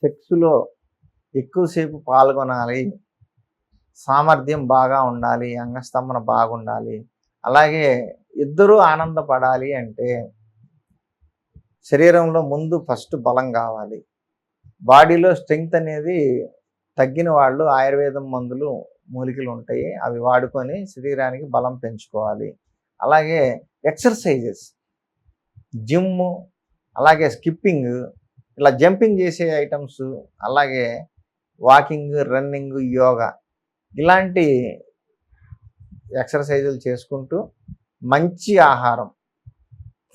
సెక్స్‌లో ఎక్కువసేపు పాల్గొనాలి, సామర్థ్యం బాగా ఉండాలి, అంగస్తంభన బాగుండాలి, అలాగే ఇద్దరూ ఆనందపడాలి అంటే శరీరంలో ముందు ఫస్ట్ బలం కావాలి. బాడీలో స్ట్రెంగ్త్ అనేది తగ్గిన వాళ్ళు ఆయుర్వేదం మందులు మూలికలు ఉంటాయి, అవి వాడుకొని శరీరానికి బలం పెంచుకోవాలి. అలాగే ఎక్సర్సైజెస్, జిమ్ము, అలాగే స్కిప్పింగ్, ఇలా జంపింగ్ చేసే ఐటమ్స్, అలాగే వాకింగ్, రన్నింగ్, యోగా, ఇలాంటి ఎక్సర్సైజులు చేసుకుంటూ మంచి ఆహారం,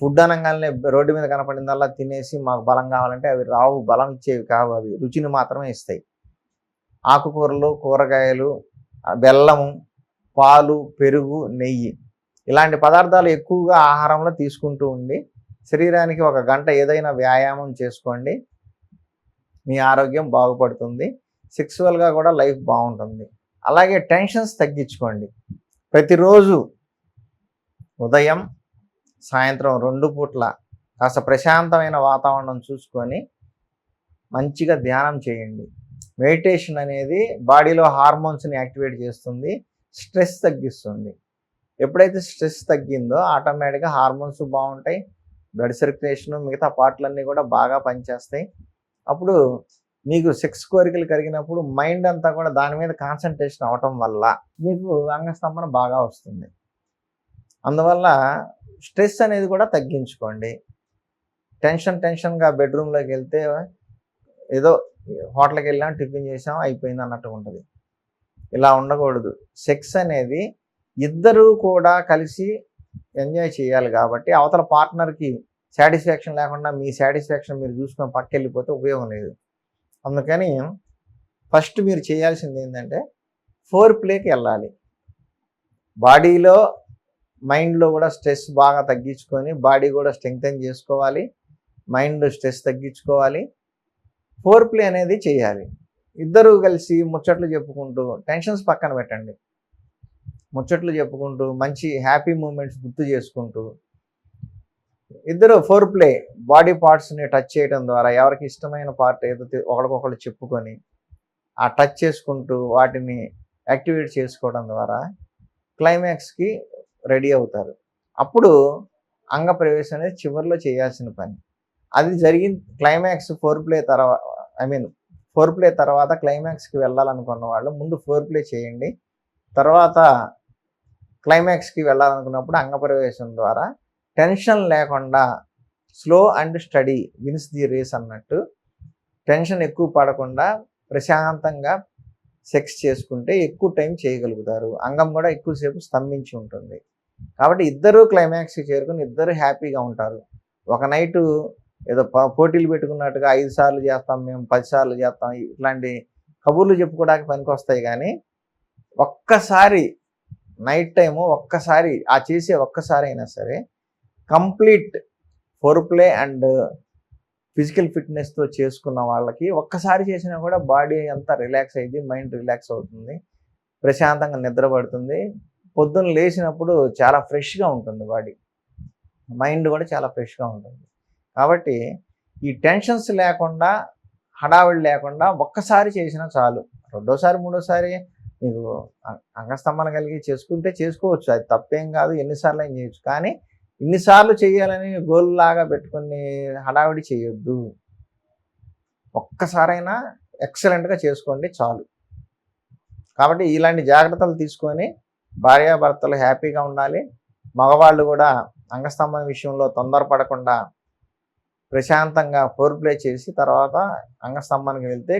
ఫుడ్ అనగానే రోడ్డు మీద కనపడిందల్లా తినేసి మాకు బలం కావాలంటే అవి రావు, బలం ఇచ్చేవి కావు, అవి రుచిని మాత్రమే ఇస్తాయి. ఆకుకూరలు, కూరగాయలు, బెల్లము, పాలు, పెరుగు, నెయ్యి, ఇలాంటి పదార్థాలు ఎక్కువగా ఆహారంలో తీసుకుంటూ ఉండి శరీరానికి 1 గంట ఏదైనా వ్యాయామం చేసుకోండి, మీ ఆరోగ్యం బాగుపడుతుంది, సెక్సువల్గా కూడా లైఫ్ బాగుంటుంది. అలాగే టెన్షన్స్ తగ్గించుకోండి. ప్రతిరోజు ఉదయం, సాయంత్రం 2 పూట్ల కాస్త ప్రశాంతమైన వాతావరణం చూసుకొని మంచిగా ధ్యానం చేయండి. మెడిటేషన్ అనేది బాడీలో హార్మోన్స్ని యాక్టివేట్ చేస్తుంది, స్ట్రెస్ తగ్గిస్తుంది. ఎప్పుడైతే స్ట్రెస్ తగ్గిందో ఆటోమేటిక్గా హార్మోన్స్ బాగుంటాయి, బ్లడ్ సర్క్యులేషన్, మిగతా పార్ట్లన్నీ కూడా బాగా పనిచేస్తాయి. అప్పుడు మీకు సెక్స్ కోరికలు కలిగినప్పుడు మైండ్ అంతా కూడా దాని మీద కాన్సన్ట్రేషన్ అవటం వల్ల మీకు అంగస్తంభన బాగా వస్తుంది. అందువల్ల స్ట్రెస్ అనేది కూడా తగ్గించుకోండి. టెన్షన్గా బెడ్రూమ్లోకి వెళ్తే ఏదో హోటల్కి వెళ్ళాం, టిఫిన్ చేసాం, అయిపోయింది అన్నట్టు ఉంటుంది. ఇలా ఉండకూడదు. సెక్స్ అనేది ఇద్దరూ కూడా కలిసి ఎంజాయ్ చేయాలి కాబట్టి అవతల పార్ట్నర్కి సాటిస్ఫాక్షన్ లేకుండా మీ సాటిస్ఫాక్షన్ మీరు చూసుకొని పక్కకి వెళ్ళిపోతే ఉపయోగం లేదు. అందుకని ఫస్ట్ మీరు చేయాల్సింది ఏంటంటే ఫోర్ ప్లేకి వెళ్ళాలి. బాడీలో, మైండ్లో కూడా స్ట్రెస్ బాగా తగ్గించుకొని బాడీ కూడా స్ట్రెంగ్తెన్ చేసుకోవాలి, మైండ్ స్ట్రెస్ తగ్గించుకోవాలి, ఫోర్ ప్లే అనేది చేయాలి. ఇద్దరూ కలిసి ముచ్చట్లు చెప్పుకుంటూ, టెన్షన్స్ పక్కన పెట్టండి, ముచ్చట్లు చెప్పుకుంటూ మంచి హ్యాపీ మూమెంట్స్ గుర్తు చేసుకుంటూ ఇద్దరు ఫోర్ ప్లే, బాడీ పార్ట్స్ని టచ్ చేయడం ద్వారా ఎవరికి ఇష్టమైన పార్ట్ ఏదో ఒకరికొకరు చెప్పుకొని ఆ టచ్ చేసుకుంటూ వాటిని యాక్టివేట్ చేసుకోవడం ద్వారా క్లైమాక్స్కి రెడీ అవుతారు. అప్పుడు అంగ ప్రవేశం అనేది చివరిలో చేయాల్సిన పని. అది జరిగిన క్లైమాక్స్ ఫోర్ ప్లే తర్వాత క్లైమాక్స్కి వెళ్ళాలనుకున్న వాళ్ళు ముందు ఫోర్ ప్లే చేయండి. తర్వాత క్లైమాక్స్కి వెళ్ళాలనుకున్నప్పుడు అంగప్రవేశం ద్వారా టెన్షన్ లేకుండా slow and steady wins the race అన్నట్టు టెన్షన్ ఎక్కువ పడకుండా ప్రశాంతంగా సెక్స్ చేసుకుంటే ఎక్కువ టైం చేయగలుగుతారు. అంగం కూడా ఎక్కువసేపు స్తంభించి ఉంటుంది. కాబట్టి ఇద్దరూ క్లైమాక్స్కి చేరుకుని ఇద్దరు హ్యాపీగా ఉంటారు. ఒక నైటు ఏదో పోటీలు పెట్టుకున్నట్టుగా 5 సార్లు చేస్తాం, మేము 10 సార్లు చేస్తాం, ఇట్లాంటి కబుర్లు చెప్పుకోవడానికి పనికి వస్తాయి. కానీ ఒక్కసారి నైట్ టైము ఒక్కసారి ఆ చేసే ఒక్కసారి అయినా సరే complete foreplay and physical ఫిట్నెస్తో చేసుకున్న వాళ్ళకి ఒక్కసారి చేసినా కూడా బాడీ అంతా రిలాక్స్ అయ్యింది, మైండ్ రిలాక్స్ అవుతుంది, ప్రశాంతంగా నిద్రపడుతుంది. పొద్దున్న లేచినప్పుడు చాలా ఫ్రెష్గా ఉంటుంది బాడీ, మైండ్ కూడా చాలా ఫ్రెష్గా ఉంటుంది. కాబట్టి ఈ టెన్షన్స్ లేకుండా, హడావిడి లేకుండా ఒక్కసారి చేసినా చాలు. రెండోసారి, మూడోసారి మీకు అంగస్తంభన కలిగి చేసుకుంటే చేసుకోవచ్చు, అది తప్పేం కాదు, ఎన్నిసార్లు అయినా చేయొచ్చు. కానీ ఇన్నిసార్లు చేయాలని గోల్ లాగా పెట్టుకుని హడావిడి చేయొద్దు. ఒక్కసారైనా ఎక్సలెంట్గా చేసుకోండి చాలు. కాబట్టి ఇలాంటి జాగ్రత్తలు తీసుకొని భార్యాభర్తలు హ్యాపీగా ఉండాలి. మగవాళ్ళు కూడా అంగస్తంభన విషయంలో తొందరపడకుండా ప్రశాంతంగా ఫోర్ ప్లే చేసి తర్వాత అంగస్తంభనకి వెళ్తే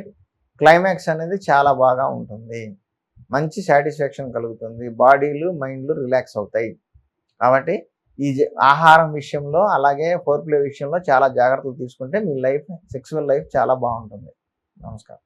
క్లైమాక్స్ అనేది చాలా బాగా ఉంటుంది, మంచి సాటిస్ఫాక్షన్ కలుగుతుంది, బాడీలు మైండ్లు రిలాక్స్ అవుతాయి. కాబట్టి ఈ ఆహారం విషయంలో అలాగే ఫోర్ ప్లే విషయంలో చాలా జాగ్రత్తలు తీసుకుంటే మీ లైఫ్, సెక్సువల్ లైఫ్ చాలా బాగుంటుంది. నమస్కారం.